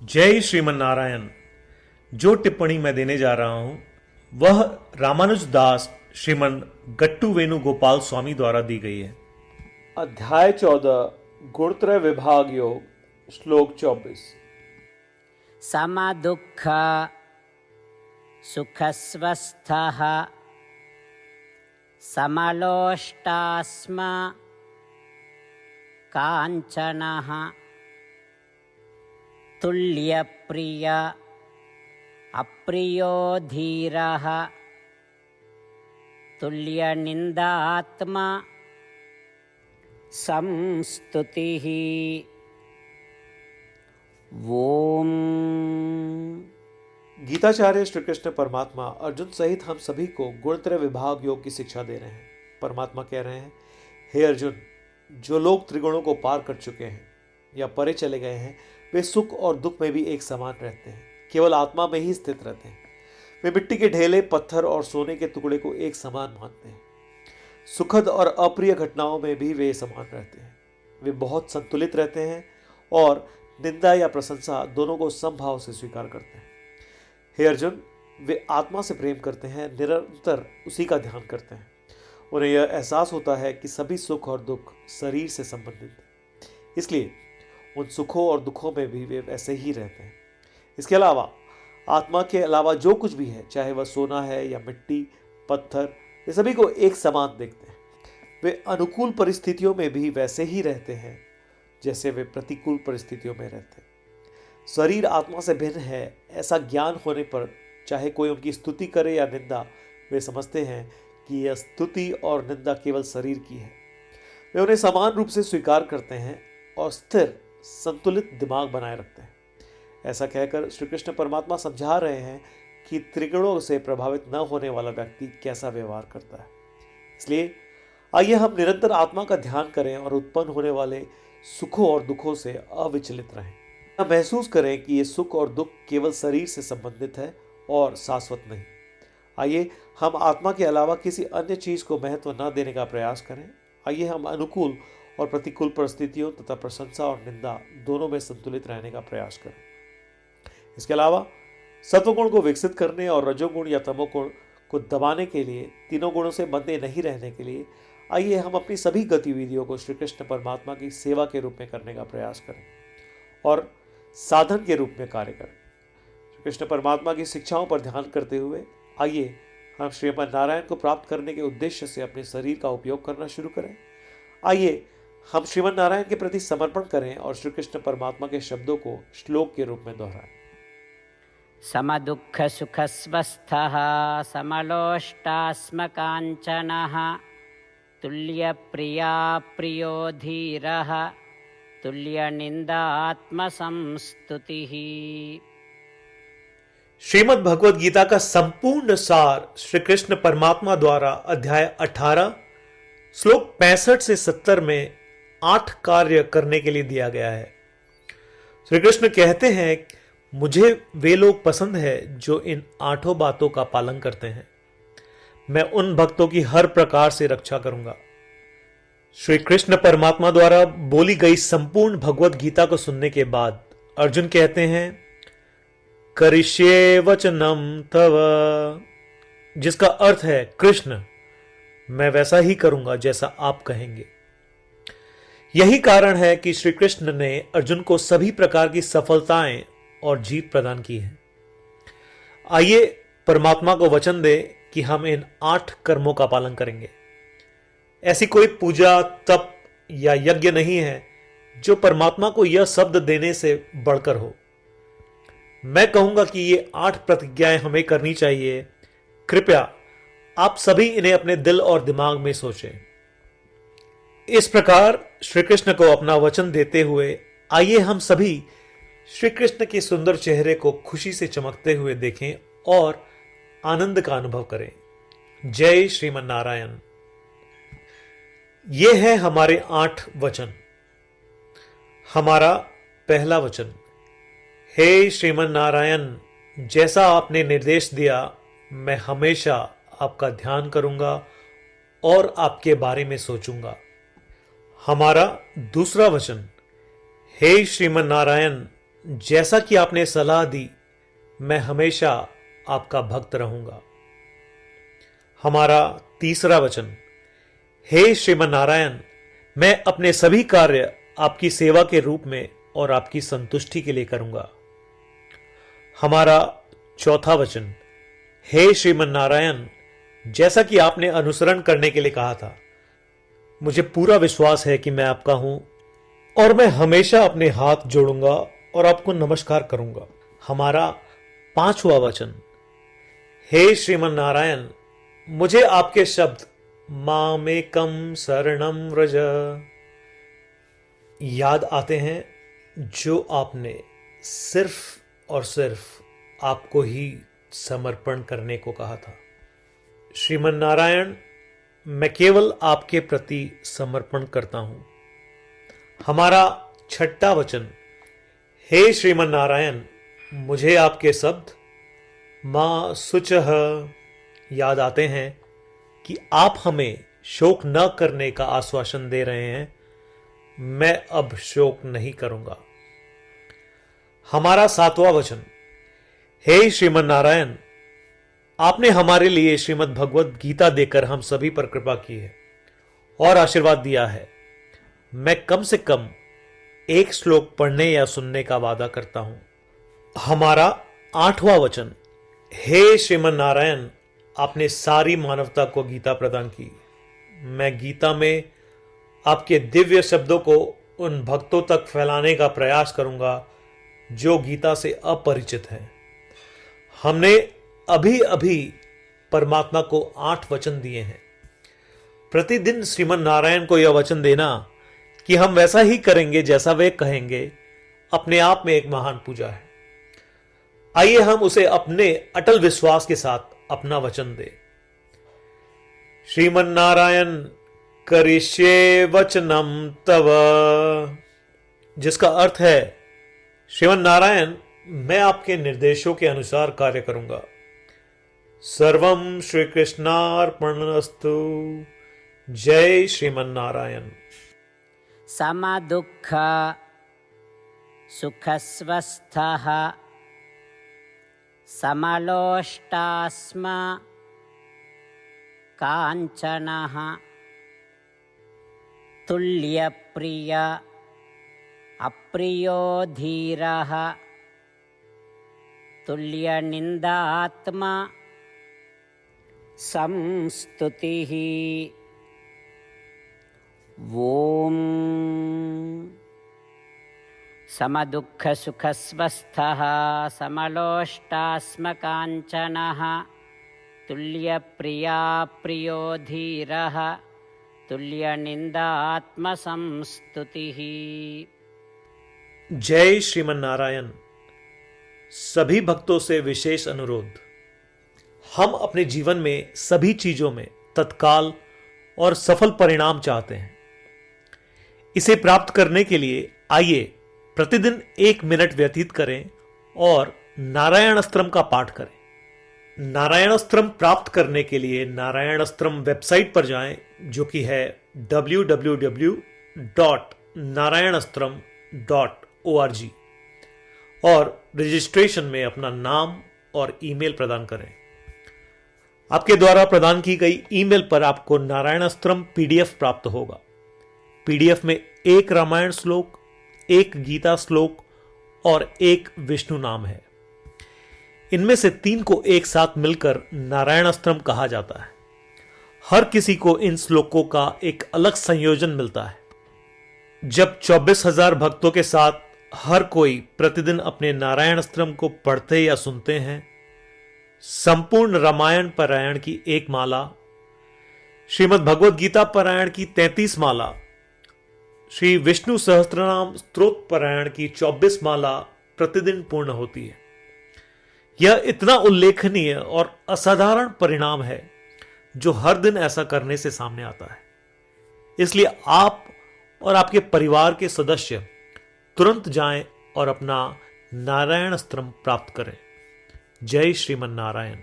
जय श्रीमन नारायण। जो टिप्पणी मैं देने जा रहा हूं वह रामानुज दास श्रीमन गट्टू वेणुगोपाल स्वामी द्वारा दी गई है। अध्याय 14 गुणत्रय विभाग योग श्लोक 24। समदुःख सुखस्वस्थः समलोष्टास्म काञ्चनः तुल्यप्रिय अप्रियो धीरः तुल्यनिन्दात्मा संस्तुतिः। ओम। गीताचार्य श्री कृष्ण परमात्मा अर्जुन सहित हम सभी को गुणत्रय विभाग योग की शिक्षा दे रहे हैं। परमात्मा कह रहे हैं, हे अर्जुन, जो लोग त्रिगुणों को पार कर चुके हैं या परे चले गए हैं, वे सुख और दुख में भी एक समान रहते हैं, केवल आत्मा में ही स्थित रहते हैं। वे मिट्टी के ढेले, पत्थर और सोने के टुकड़े को एक समान मानते हैं। सुखद और अप्रिय घटनाओं में भी वे समान रहते हैं। वे बहुत संतुलित रहते हैं और निंदा या प्रशंसा दोनों को समभाव से स्वीकार करते हैं। हे अर्जुन, वे आत्मा से प्रेम करते हैं, निरंतर उसी का ध्यान करते हैं। उन्हें यह एहसास होता है कि सभी सुख और दुख शरीर से संबंधित हैं, इसलिए उन सुखों और दुखों में भी वे वैसे ही रहते हैं। इसके अलावा आत्मा के अलावा जो कुछ भी है, चाहे वह सोना है या मिट्टी, पत्थर, वे सभी को एक समान देखते हैं। वे अनुकूल परिस्थितियों में भी वैसे ही रहते हैं जैसे वे प्रतिकूल परिस्थितियों में रहते हैं। शरीर आत्मा से भिन्न है, ऐसा ज्ञान होने पर चाहे कोई उनकी स्तुति करे या निंदा, वे समझते हैं कि यह स्तुति और निंदा केवल शरीर की है। वे उन्हें समान रूप से स्वीकार करते हैं और स्थिर संतुलित दिमाग बनाए रखते हैं। ऐसा कहकर श्री कृष्ण परमात्मा समझा रहे हैं कि त्रिगुणों से प्रभावित न होने वाला व्यक्ति कैसा व्यवहार करता है। इसलिए आइए हम निरंतर आत्मा का ध्यान करें और उत्पन्न होने वाले सुखों और दुखों से अविचलित रहें। हम महसूस करें कि ये सुख और दुख केवल शरीर से संबंधित है और शाश्वत नहीं। आइए हम आत्मा के अलावा किसी अन्य चीज को महत्व न देने का प्रयास करें। आइए हम अनुकूल और प्रतिकूल परिस्थितियों तथा प्रशंसा और निंदा दोनों में संतुलित रहने का प्रयास करें। इसके अलावा सत्वगुण को विकसित करने और रजोगुण या तमोगुण को दबाने के लिए, तीनों गुणों से बंधे नहीं रहने के लिए, आइए हम अपनी सभी गतिविधियों को श्री कृष्ण परमात्मा की सेवा के रूप में करने का प्रयास करें और साधन के रूप में कार्य करें। श्री कृष्ण परमात्मा की शिक्षाओं पर ध्यान करते हुए आइए हम श्रीमन नारायण को प्राप्त करने के उद्देश्य से अपने शरीर का उपयोग करना शुरू करें। आइए हम श्रीमन नारायण के प्रति समर्पण करें और श्री कृष्ण परमात्मा के शब्दों को श्लोक के रूप में दोहराएं। समदुःख सुखस्वस्थः समलोष्टास्म काञ्चनः तुल्यप्रिया प्रियो धीरः तुल्यनिन्दात्मा संस्तुतिः। श्रीमद् भगवद गीता का संपूर्ण सार श्री कृष्ण परमात्मा द्वारा अध्याय 18 श्लोक 65 से 70 में 8 कार्य करने के लिए दिया गया है। श्री कृष्ण कहते हैं, मुझे वे लोग पसंद है जो इन 8 बातों का पालन करते हैं। मैं उन भक्तों की हर प्रकार से रक्षा करूंगा। श्री कृष्ण परमात्मा द्वारा बोली गई संपूर्ण भगवद गीता को सुनने के बाद अर्जुन कहते हैं, करिष्ये वचनम तव, जिसका अर्थ है, कृष्ण, मैं वैसा ही करूंगा जैसा आप कहेंगे। यही कारण है कि श्री कृष्ण ने अर्जुन को सभी प्रकार की सफलताएं और जीत प्रदान की है। आइए परमात्मा को वचन दे कि हम इन 8 कर्मों का पालन करेंगे। ऐसी कोई पूजा, तप या यज्ञ नहीं है जो परमात्मा को यह शब्द देने से बढ़कर हो। मैं कहूंगा कि ये 8 प्रतिज्ञाएं हमें करनी चाहिए। कृपया आप सभी इन्हें अपने दिल और दिमाग में सोचें। इस प्रकार श्री कृष्ण को अपना वचन देते हुए आइए हम सभी श्री कृष्ण के सुंदर चेहरे को खुशी से चमकते हुए देखें और आनंद का अनुभव करें। जय श्रीमन नारायण। ये है हमारे 8 वचन। हमारा पहला वचन, हे श्रीमन नारायण, जैसा आपने निर्देश दिया मैं हमेशा आपका ध्यान करूंगा और आपके बारे में सोचूंगा। हमारा दूसरा वचन, हे श्रीमन नारायण, जैसा कि आपने सलाह दी, मैं हमेशा आपका भक्त रहूंगा। हमारा तीसरा वचन, हे श्रीमन नारायण, मैं अपने सभी कार्य आपकी सेवा के रूप में और आपकी संतुष्टि के लिए करूंगा। हमारा चौथा वचन, हे श्रीमन नारायण, जैसा कि आपने अनुसरण करने के लिए कहा था, मुझे पूरा विश्वास है कि मैं आपका हूं और मैं हमेशा अपने हाथ जोड़ूंगा और आपको नमस्कार करूंगा। हमारा पांचवा वचन, हे श्रीमन नारायण, मुझे आपके शब्द मामेकम शरणम व्रज याद आते हैं, जो आपने सिर्फ और सिर्फ आपको ही समर्पण करने को कहा था। श्रीमन नारायण, मैं केवल आपके प्रति समर्पण करता हूं। हमारा छठा वचन, हे श्रीमन नारायण, मुझे आपके शब्द मां शुचः याद आते हैं कि आप हमें शोक न करने का आश्वासन दे रहे हैं। मैं अब शोक नहीं करूंगा। हमारा सातवां वचन, हे श्रीमन नारायण, आपने हमारे लिए श्रीमद् भगवत गीता देकर हम सभी पर कृपा की है और आशीर्वाद दिया है। मैं कम से कम एक श्लोक पढ़ने या सुनने का वादा करता हूं। हमारा आठवां वचन, हे श्रीमन नारायण, आपने सारी मानवता को गीता प्रदान की। मैं गीता में आपके दिव्य शब्दों को उन भक्तों तक फैलाने का प्रयास करूंगा जो गीता से अपरिचित हैं। हमने अभी अभी परमात्मा को 8 वचन दिए हैं। प्रतिदिन श्रीमन नारायण को यह वचन देना कि हम वैसा ही करेंगे जैसा वे कहेंगे, अपने आप में एक महान पूजा है। आइए हम उसे अपने अटल विश्वास के साथ अपना वचन दें। श्रीमन नारायण करिष्ये वचनम तव, जिसका अर्थ है, श्रीमन नारायण, मैं आपके निर्देशों के अनुसार कार्य करूंगा। सर्वम श्री कृष्णार्पणमस्तु। जय श्रीमन नारायण। समदुःख सुखस्वस्थः समलोष्टास्म काञ्चनः तुल्यप्रिय अप्रियो धीरः तुल्यनिन्दात्मा संस्तुतिः। ॐ समदुःखसुखस्वस्थः समलोष्टास्मकाञ्चनः तुल्यप्रिया प्रियो धीरः तुल्यनिन्दात्मसंस्तुतिः। जय श्रीमन नारायण। सभी भक्तों से विशेष अनुरोध, हम अपने जीवन में सभी चीजों में तत्काल और सफल परिणाम चाहते हैं। इसे प्राप्त करने के लिए आइए प्रतिदिन 1 मिनट व्यतीत करें और नारायण अस्त्रम का पाठ करें। नारायण अस्त्रम प्राप्त करने के लिए नारायण अस्त्रम वेबसाइट पर जाएं, जो कि है www.narayanastram.org, और रजिस्ट्रेशन में अपना नाम और ईमेल प्रदान करें। आपके द्वारा प्रदान की गई ईमेल पर आपको नारायण अस्त्रम पीडीएफ प्राप्त होगा। पीडीएफ में 1 रामायण श्लोक, 1 गीता श्लोक और 1 विष्णु नाम है। इनमें से 3 को एक साथ मिलकर नारायण अस्त्रम कहा जाता है। हर किसी को इन श्लोकों का एक अलग संयोजन मिलता है। जब 24,000 भक्तों के साथ हर कोई प्रतिदिन अपने नारायण अस्त्रम को पढ़ते या सुनते हैं, संपूर्ण रामायण पारायण की 1 माला, श्रीमद् भगवद गीता पारायण की 33 माला, श्री विष्णु सहस्त्रनाम स्तोत्र पारायण की 24 माला प्रतिदिन पूर्ण होती है। यह इतना उल्लेखनीय और असाधारण परिणाम है जो हर दिन ऐसा करने से सामने आता है। इसलिए आप और आपके परिवार के सदस्य तुरंत जाएं और अपना नारायण अस्त्रम प्राप्त करें। जय श्रीमन नारायण।